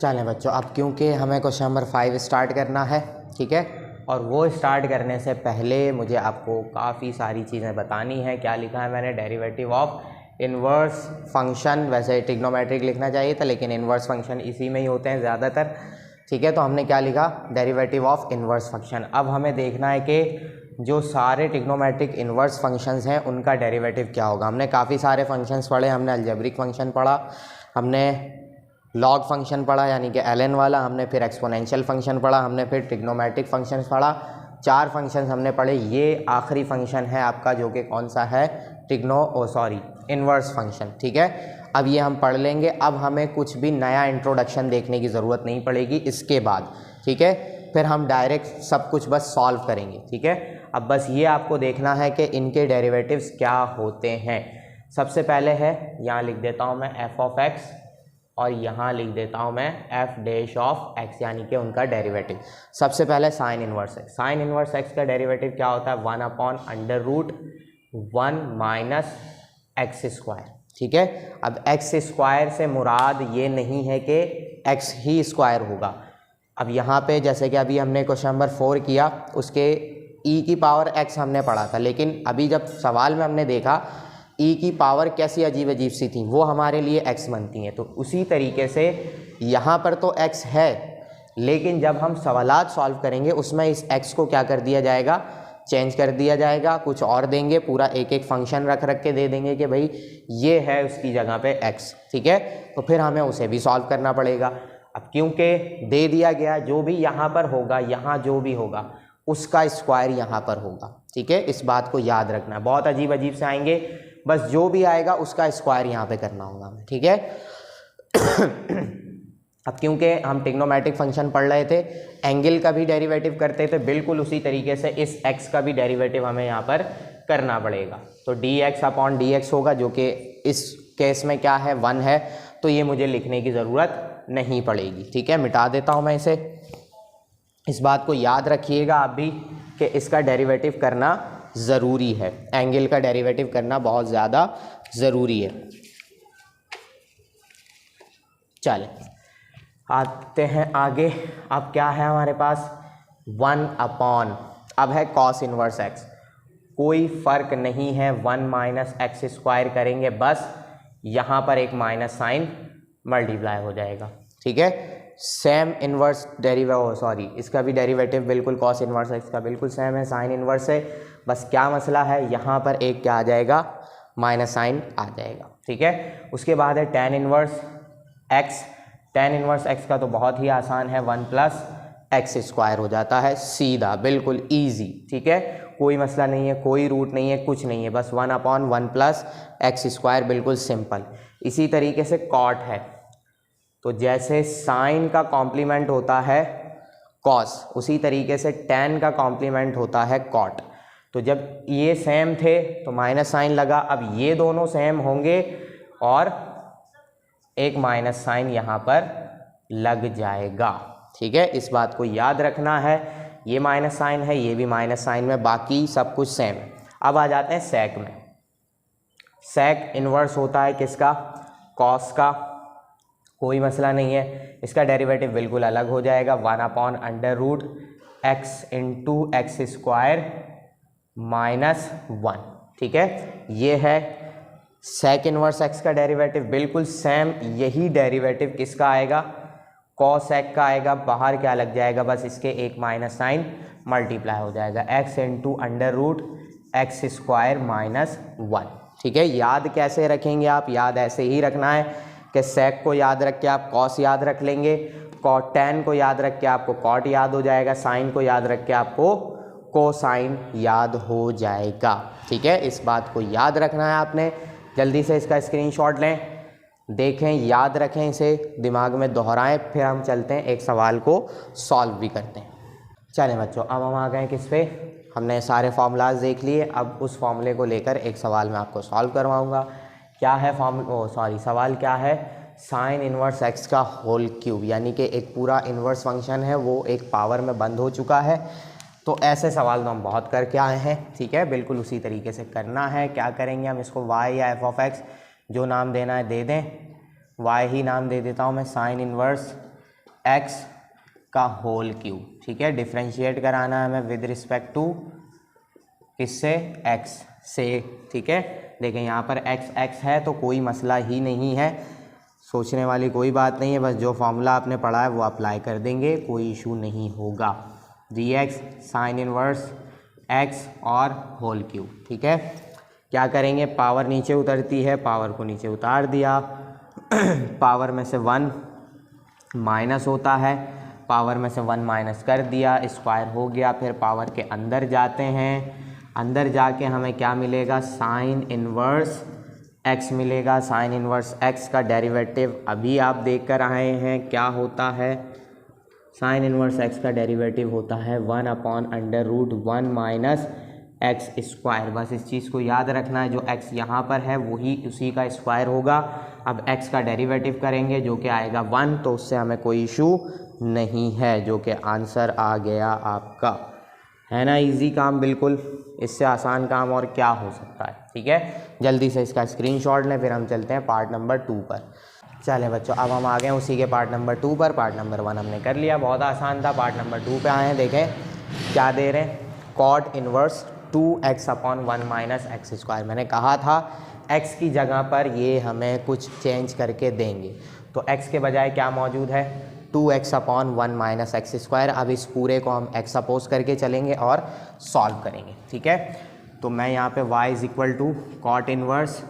चलें बच्चों, अब क्योंकि हमें क्वेश्चन नंबर 5 स्टार्ट करना है, ठीक है, और वो स्टार्ट करने से पहले मुझे आपको काफ़ी सारी चीज़ें बतानी है। क्या लिखा है मैंने? Derivative of inverse function. वैसे ट्रिग्नोमेट्रिक लिखना चाहिए था, लेकिन इन्वर्स फंक्शन इसी में ही होते हैं ज़्यादातर, ठीक है। तो हमने क्या लिखा? Derivative of inverse function. अब हमें देखना है कि जो सारे ट्रिग्नोमेट्रिक इन्वर्स फंक्शंस हैं उनका डेरिवेटिव क्या होगा। हमने काफ़ी सारे फंक्शंस पढ़े, हमने अलजेब्रिक फंक्शन पढ़ा, हमने लॉग फंक्शन पढ़ा यानी कि ln वाला, हमने फिर एक्सपोनेंशियल फंक्शन पढ़ा, हमने फिर ट्रिग्नोमेट्रिक फंक्शंस पढ़ा। 4 फंक्शंस हमने पढ़े। ये आखिरी फंक्शन है आपका जो कि कौन सा है? इन्वर्स फंक्शन, ठीक है। अब ये हम पढ़ लेंगे। अब हमें कुछ भी नया इंट्रोडक्शन देखने की ज़रूरत नहीं पड़ेगी इसके बाद, ठीक है। फिर हम डायरेक्ट सब कुछ बस सॉल्व करेंगे, ठीक है। अब बस ये आपको देखना है कि इनके डेरिवेटिव्स क्या होते हैं। सबसे पहले है, यहाँ लिख देता हूँ मैं एफ ऑफ एक्स, और यहाँ लिख देता हूँ मैं एफ डैश ऑफ एक्स, यानी कि उनका डेरिवेटिव। सबसे पहले sign inverse x. Sign inverse x का डेरिवेटिव क्या होता है? 1/√1 माइनस एक्स स्क्वायर, ठीक है। अब एक्स स्क्वायर से मुराद ये नहीं है कि एक्स ही स्क्वायर होगा। अब यहाँ पे जैसे कि अभी हमने क्वेश्चन नंबर 4 किया, उसके ई की पावर एक्स हमने पढ़ा था, लेकिन अभी जब सवाल में हमने देखा ई की पावर कैसी अजीब अजीब सी थी, वो हमारे लिए एक्स बनती हैं। तो उसी तरीके से यहाँ पर तो एक्स है, लेकिन जब हम सवालात सॉल्व करेंगे उसमें इस एक्स को क्या कर दिया जाएगा? चेंज कर दिया जाएगा, कुछ और देंगे, पूरा एक एक फंक्शन रख के दे देंगे कि भाई ये है उसकी जगह पे एक्स, ठीक है। तो फिर हमें उसे भी सॉल्व करना पड़ेगा। अब क्योंकि दे दिया गया, जो भी यहाँ पर होगा, यहाँ जो भी होगा उसका स्क्वायर यहाँ पर होगा, ठीक है। इस बात को याद रखना। बहुत अजीब अजीब से आएंगे, बस जो भी आएगा उसका स्क्वायर यहाँ पे करना होगा हमें, ठीक है। अब क्योंकि हम ट्रिग्नोमेट्रिक फंक्शन पढ़ रहे थे, एंगल का भी डेरिवेटिव करते थे, बिल्कुल उसी तरीके से इस एक्स का भी डेरिवेटिव हमें यहाँ पर करना पड़ेगा। तो dx अपॉन dx होगा, जो कि इस केस में क्या है? 1 है, तो ये मुझे लिखने की ज़रूरत नहीं पड़ेगी, ठीक है। मिटा देता हूँ मैं इसे। इस बात को याद रखिएगा आप भी कि इसका डेरिवेटिव करना ज़रूरी है, एंगल का डेरिवेटिव करना बहुत ज़्यादा ज़रूरी है। चलें आते हैं आगे। अब क्या है हमारे पास? 1 अपॉन, अब है कॉस इन्वर्स एक्स। कोई फ़र्क नहीं है, 1 माइनस एक्स स्क्वायर करेंगे, बस यहाँ पर एक माइनस साइन मल्टीप्लाई हो जाएगा, ठीक है। सेम इन्वर्स इसका भी डेरिवेटिव बिल्कुल कॉस इन्वर्स एक्स का बिल्कुल सेम है, साइन इन्वर्स है। बस क्या मसला है, यहाँ पर एक क्या आ जाएगा? माइनस साइन आ जाएगा, ठीक है। उसके बाद है tan inverse x. Tan inverse x का तो बहुत ही आसान है, 1 प्लस एक्स स्क्वायर हो जाता है, सीधा बिल्कुल ईजी, ठीक है। कोई मसला नहीं है, कोई रूट नहीं है, कुछ नहीं है, बस 1/1 प्लस एक्स स्क्वायर, बिल्कुल सिंपल। इसी तरीके से कॉट है, तो जैसे साइन का कॉम्प्लीमेंट होता है कॉस, उसी तरीके से टेन का कॉम्प्लीमेंट होता है कॉट। तो जब ये सेम थे तो माइनस साइन लगा, अब ये दोनों सेम होंगे और एक माइनस साइन यहाँ पर लग जाएगा, ठीक है। इस बात को याद रखना है, ये माइनस साइन है, ये भी माइनस साइन में, बाकी सब कुछ सेम है। अब आ जाते हैं सेक में। सेक इन्वर्स होता है किसका? कॉस का। कोई मसला नहीं है, इसका डेरिवेटिव बिल्कुल अलग हो जाएगा, 1/√x into x square minus 1, ठीक है। ये है सेक इन्वर्स एक्स का डेरिवेटिव, बिल्कुल सेम। यही डेरिवेटिव किसका आएगा? कॉस एक्स का आएगा। बाहर क्या लग जाएगा? बस इसके एक माइनस साइन मल्टीप्लाई हो जाएगा, x into √x square minus 1, ठीक है। याद कैसे रखेंगे आप? याद ऐसे ही रखना है कि सेक को याद रख के आप कॉस याद रख लेंगे, टेन को याद रख के आपको कॉट याद हो जाएगा, साइन को याद रख के आपको कोसाइन याद हो जाएगा, ठीक है। इस बात को याद रखना है आपने। जल्दी से इसका स्क्रीनशॉट लें, देखें, याद रखें, इसे दिमाग में दोहराएं, फिर हम चलते हैं एक सवाल को सॉल्व भी करते हैं। चलें बच्चों, अब हम आ गए किस पे? हमने सारे फार्मूलाज देख लिए, अब उस फार्मूले को लेकर एक सवाल मैं आपको सॉल्व करवाऊंगा। क्या है सवाल क्या है? साइन इन्वर्स एक्स का होल क्यूब, यानी कि एक पूरा इन्वर्स फंक्शन है वो एक पावर में बंद हो चुका है। तो ऐसे सवाल तो हम बहुत करके आए हैं, ठीक है। बिल्कुल उसी तरीके से करना है। क्या करेंगे हम? इसको y या एफ ऑफ एक्स जो नाम देना है दे दें, y ही नाम दे देता हूँ मैं, साइन इन्वर्स एक्स का होल क्यूब, ठीक है। डिफ्रेंशिएट कराना है हमें विद रिस्पेक्ट टू किससे, एक्स से, ठीक है। देखें यहाँ पर एक्स है तो कोई मसला ही नहीं है, सोचने वाली कोई बात नहीं है, बस जो फॉर्मूला आपने पढ़ा है वो अप्लाई कर देंगे, कोई इशू नहीं होगा। D x sine inverse x और होल क्यूब, ठीक है। क्या करेंगे, पावर नीचे उतरती है, पावर को नीचे उतार दिया पावर में से 1 माइनस होता है, पावर में से 1 माइनस कर दिया, स्क्वायर हो गया। फिर पावर के अंदर जाते हैं, अंदर जाके हमें क्या मिलेगा, साइन इन्वर्स एक्स मिलेगा। साइन इन्वर्स एक्स का डेरिवेटिव अभी आप देख कर आए हैं, क्या होता है, साइन इन्वर्स एक्स का डेरिवेटिव होता है 1/√1 माइनस एक्स स्क्वायर। बस इस चीज़ को याद रखना है, जो एक्स यहाँ पर है वही उसी का स्क्वायर होगा। अब एक्स का डेरिवेटिव करेंगे जो कि आएगा 1, तो उससे हमें कोई इशू नहीं है, जो कि आंसर आ गया आपका, है ना। इजी काम, बिल्कुल इससे आसान काम और क्या हो सकता है, ठीक है। जल्दी से इसका स्क्रीनशॉट लें, फिर हम चलते हैं पार्ट नंबर 2 पर। चलें बच्चों, अब हम आ गए उसी के पार्ट नंबर 2 पर। पार्ट नंबर 1 हमने कर लिया, बहुत आसान था। पार्ट नंबर 2 पे आए हैं, देखें क्या दे रहे हैं, cot inverse 2x/1 minus x square. मैंने कहा था x की जगह पर ये हमें कुछ चेंज करके देंगे, तो x के बजाय क्या मौजूद है, 2x/1 माइनस एक्स स्क्वायर। अब इस पूरे को हम x अपोज करके चलेंगे और सॉल्व करेंगे, ठीक है। तो मैं यहाँ पे y = cot inverse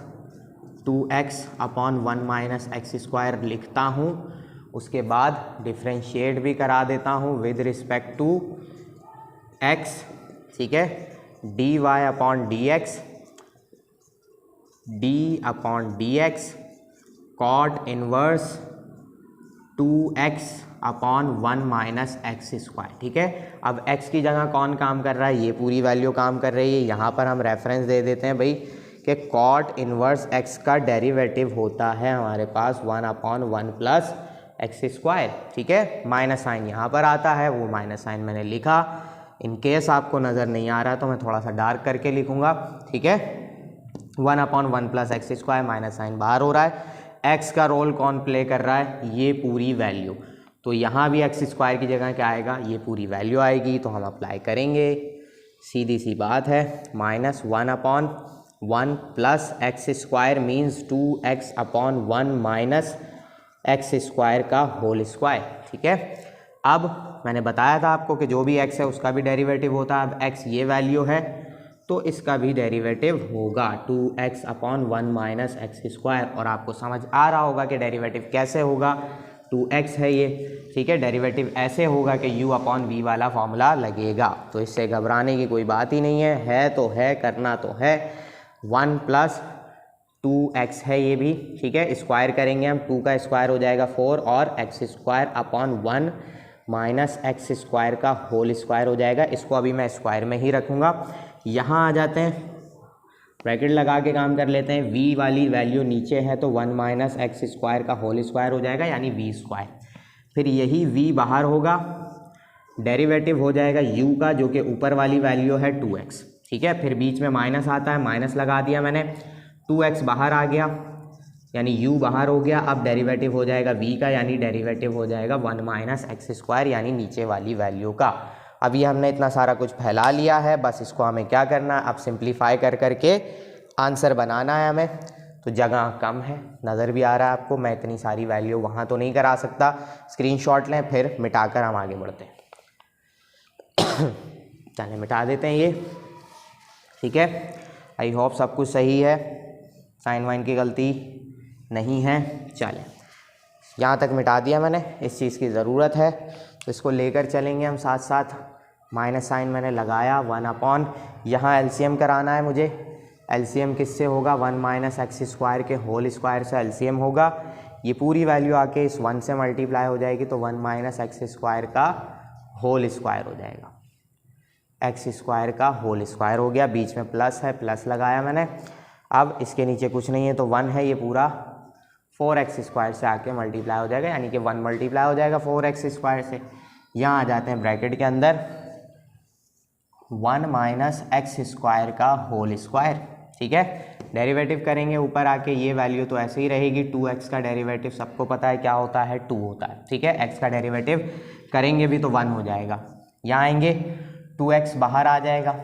2x/1 minus x square लिखता हूँ। उसके बाद डिफ्रेंशिएट भी करा देता हूँ विद रिस्पेक्ट टू x, ठीक है। dy/dx d/dx cot inverse 2x/1 minus x square, ठीक है। अब x की जगह कौन काम कर रहा है, ये पूरी वैल्यू काम कर रही है। यहाँ पर हम रेफरेंस दे देते हैं भाई कि कॉट इन्वर्स x का डेरिवेटिव होता है हमारे पास 1/1 प्लस एक्स स्क्वायर, ठीक है। माइनस साइन यहाँ पर आता है, वो माइनस साइन मैंने लिखा। इन केस आपको नज़र नहीं आ रहा तो मैं थोड़ा सा डार्क करके लिखूँगा, ठीक है। 1/1 plus x square, minus sign बाहर हो रहा है। एक्स का रोल कौन प्ले कर रहा है, ये पूरी वैल्यू। तो यहाँ भी एक्स स्क्वायर की जगह क्या आएगा, ये पूरी वैल्यू आएगी, तो हम अप्लाई करेंगे। सीधी सी बात है, -1/1 plus x square means 2x/1 minus x square का होल स्क्वायर, ठीक है। अब मैंने बताया था आपको कि जो भी x है उसका भी डेरिवेटिव होता है। अब x ये वैल्यू है तो इसका भी डेरिवेटिव होगा 2x/1 माइनस एक्स स्क्वायर। और आपको समझ आ रहा होगा कि डेरिवेटिव कैसे होगा, 2x है ये, ठीक है। डेरिवेटिव ऐसे होगा कि u/v वाला फॉर्मूला लगेगा, तो इससे घबराने की कोई बात ही नहीं है तो है, करना तो है। 1 + 2x है ये भी, ठीक है। स्क्वायर करेंगे हम, 2 का स्क्वायर हो जाएगा 4 और x²/1 माइनस एक्स स्क्वायर का होल स्क्वायर हो जाएगा। इसको अभी मैं स्क्वायर में ही रखूँगा। यहाँ आ जाते हैं, ब्रैकेट लगा के काम कर लेते हैं। v वाली वैल्यू नीचे है तो 1 माइनस एक्स स्क्वायर का होल स्क्वायर हो जाएगा, यानी v²। फिर यही v बाहर होगा, डेरिवेटिव हो जाएगा u का, जो कि ऊपर वाली वैल्यू है 2x, ठीक है। फिर बीच में माइनस आता है, माइनस लगा दिया मैंने, 2x बाहर आ गया यानी u बाहर हो गया। अब डेरिवेटिव हो जाएगा v का, यानी डेरिवेटिव हो जाएगा 1 माइनस एक्स स्क्वायर, यानी नीचे वाली वैल्यू का। अब ये हमने इतना सारा कुछ फैला लिया है, बस इसको हमें क्या करना है, अब सिंप्लीफाई कर करके आंसर बनाना है हमें। तो जगह कम है, नज़र भी आ रहा है आपको, मैं इतनी सारी वैल्यू वहाँ तो नहीं करा सकता। स्क्रीनशॉट लें, फिर मिटाकर हम आगे बढ़ते हैं। चलें मिटा देते हैं ये, ठीक है। आई होप सब कुछ सही है, साइन वाइन की गलती नहीं है। चलें, यहाँ तक मिटा दिया मैंने, इस चीज़ की ज़रूरत है तो इसको लेकर चलेंगे हम साथ साथ। माइनस साइन मैंने लगाया, 1/, यहाँ एलसीएम कराना है मुझे। एलसीएम किससे होगा, 1 माइनस एक्स स्क्वायर के होल स्क्वायर से एलसीएम होगा। ये पूरी वैल्यू आके इस 1 से मल्टीप्लाई हो जाएगी, तो 1 माइनस एक्स स्क्वायर का होल स्क्वायर हो जाएगा। एक्स स्क्वायर का होल स्क्वायर हो गया, बीच में प्लस है, प्लस लगाया मैंने। अब इसके नीचे कुछ नहीं है तो 1 है, ये पूरा 4x स्क्वायर से आके मल्टीप्लाई हो जाएगा, यानी कि 1 मल्टीप्लाई हो जाएगा 4x स्क्वायर से। यहाँ आ जाते हैं ब्रैकेट के अंदर, 1 माइनस एक्स स्क्वायर का होल स्क्वायर, ठीक है। डेरिवेटिव करेंगे ऊपर आके, ये वैल्यू तो ऐसे ही रहेगी। 2x का डेरिवेटिव सबको पता है क्या होता है, 2 होता है, ठीक है। x का डेरिवेटिव करेंगे भी तो 1 हो जाएगा। यहाँ आएंगे 2x बाहर आ जाएगा,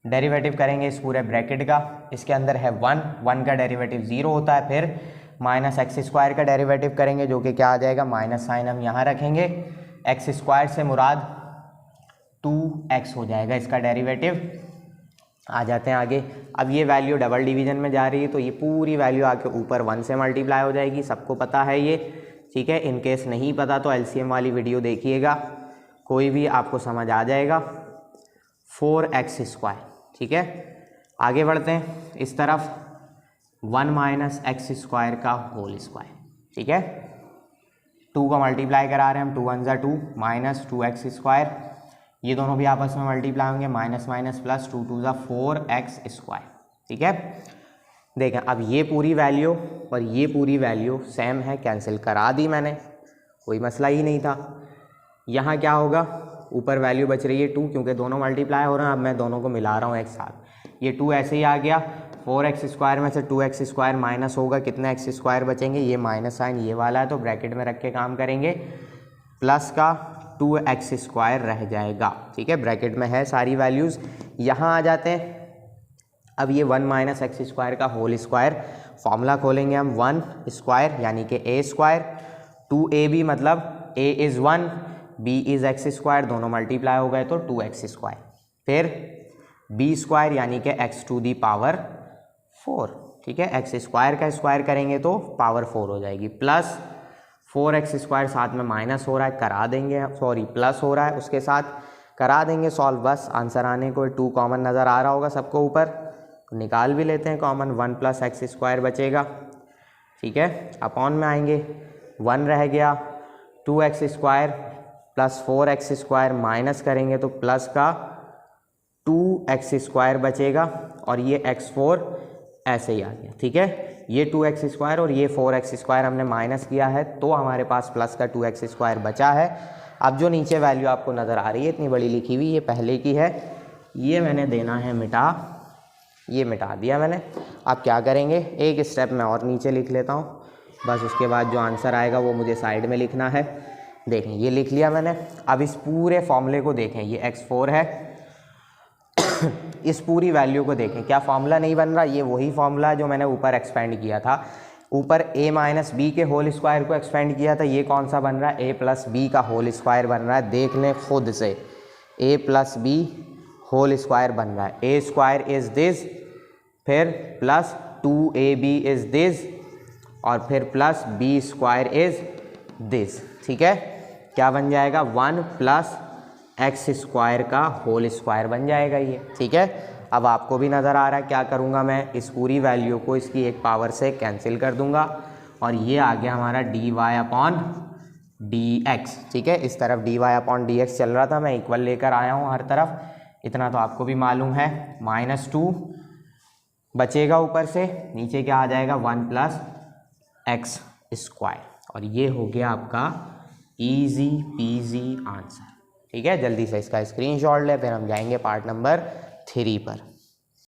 डेरिवेटिव करेंगे इस पूरे ब्रैकेट का, इसके अंदर है 1 का डेरिवेटिव 0 होता है। फिर माइनस एक्स स्क्वायर का डेरिवेटिव करेंगे जो कि क्या आ जाएगा, माइनस साइन हम यहाँ रखेंगे, एक्स स्क्वायर से मुराद 2x हो जाएगा इसका डेरिवेटिव। आ जाते हैं आगे। अब ये वैल्यू डबल डिवीजन में जा रही है तो ये पूरी वैल्यू आके ऊपर 1 से मल्टीप्लाई हो जाएगी, सबको पता है ये, ठीक है। इन केस नहीं पता तो एलसीएम वाली वीडियो देखिएगा, कोई भी आपको समझ आ जाएगा। 4x स्क्वायर, ठीक है। आगे बढ़ते हैं इस तरफ, 1 माइनस एक्स स्क्वायर का होल स्क्वायर, ठीक है। 2 का मल्टीप्लाई करा रहे हैं हम, 2 1 जा 2 माइनस 2x स्क्वायर, ये दोनों भी आपस में मल्टीप्लाई होंगे, माइनस माइनस प्लस 2 2 जा 4x स्क्वायर, ठीक है। देखें अब ये पूरी वैल्यू और ये पूरी वैल्यू सेम है, कैंसिल करा दी मैंने, कोई मसला ही नहीं था। यहाँ क्या होगा, ऊपर वैल्यू बच रही है 2 क्योंकि दोनों मल्टीप्लाई हो रहे हैं। अब मैं दोनों को मिला रहा हूँ एक साथ, ये 2 ऐसे ही आ गया, 4x स्क्वायर में से 2x स्क्वायर माइनस होगा, कितने एक्स स्क्वायर बचेंगे, ये माइनस साइन ये वाला है तो ब्रैकेट में रख के काम करेंगे, प्लस का 2x स्क्वायर रह जाएगा, ठीक है। ब्रैकेट में है सारी वैल्यूज़। यहाँ आ जाते हैं, अब ये 1 माइनस एक्स स्क्वायर का होल स्क्वायर, फॉर्मूला खोलेंगे हम 1 स्क्वायर यानी कि a स्क्वायर, 2ab मतलब a is 1 b is x square, दोनों मल्टीप्लाई हो गए तो 2x स्क्वायर, फिर b स्क्वायर यानी कि x टू दी पावर 4, ठीक है। एक्स स्क्वायर का स्क्वायर करेंगे तो पावर 4 हो जाएगी, प्लस 4x स्क्वायर साथ में माइनस हो रहा है, करा देंगे, सॉरी प्लस हो रहा है उसके साथ, करा देंगे सॉल्व, बस आंसर आने को 2 कॉमन नज़र आ रहा होगा सबको ऊपर, तो निकाल भी लेते हैं कॉमन, 1 प्लस एक्स स्क्वायर बचेगा, ठीक है। अपॉन में आएंगे 1 रह गया, 2x square plus 4x square minus करेंगे तो प्लस का 2x स्क्वायर बचेगा, और ये x4 ऐसे ही आ गया, ठीक है। ये 2x स्क्वायर और ये 4x स्क्वायर हमने माइनस किया है तो हमारे पास प्लस का 2x स्क्वायर बचा है। अब जो नीचे वैल्यू आपको नज़र आ रही है इतनी बड़ी लिखी हुई, ये पहले की है, ये मैंने देना है मिटा, ये मिटा दिया मैंने। अब क्या करेंगे, एक स्टेप मैं और नीचे लिख लेता हूँ, बस उसके बाद जो आंसर आएगा वो मुझे साइड में लिखना है। देखें ये लिख लिया मैंने। अब इस पूरे फॉर्मूले को देखें, ये x4 है, इस पूरी वैल्यू को देखें, क्या फार्मूला नहीं बन रहा, ये वही फार्मूला है जो मैंने ऊपर एक्सपेंड किया था, ऊपर a माइनस बी के होल स्क्वायर को एक्सपेंड किया था, ये कौन सा बन रहा है, a प्लस बी का होल स्क्वायर बन रहा है, देख लें खुद से, a plus b whole square बन रहा है, a स्क्वायर इज़ दिस, फिर प्लस 2ab इज़ दिस, और फिर plus b square is this, ठीक है। क्या बन जाएगा, 1 प्लस एक्स स्क्वायर का होल स्क्वायर बन जाएगा ये, ठीक है। अब आपको भी नज़र आ रहा है क्या करूँगा मैं, इस पूरी वैल्यू को इसकी एक पावर से कैंसिल कर दूँगा, और ये आ गया हमारा dy अपॉन dx, ठीक है। इस तरफ dy अपॉन dx चल रहा था, मैं इक्वल लेकर आया हूँ हर तरफ, इतना तो आपको भी मालूम है। -2 बचेगा ऊपर से, नीचे क्या आ जाएगा, 1 प्लस एक्स स्क्वायर, और ये हो गया आपका ईजी पीजी आंसर, ठीक है। जल्दी से इसका स्क्रीनशॉट ले, फिर हम जाएंगे पार्ट नंबर 3 पर।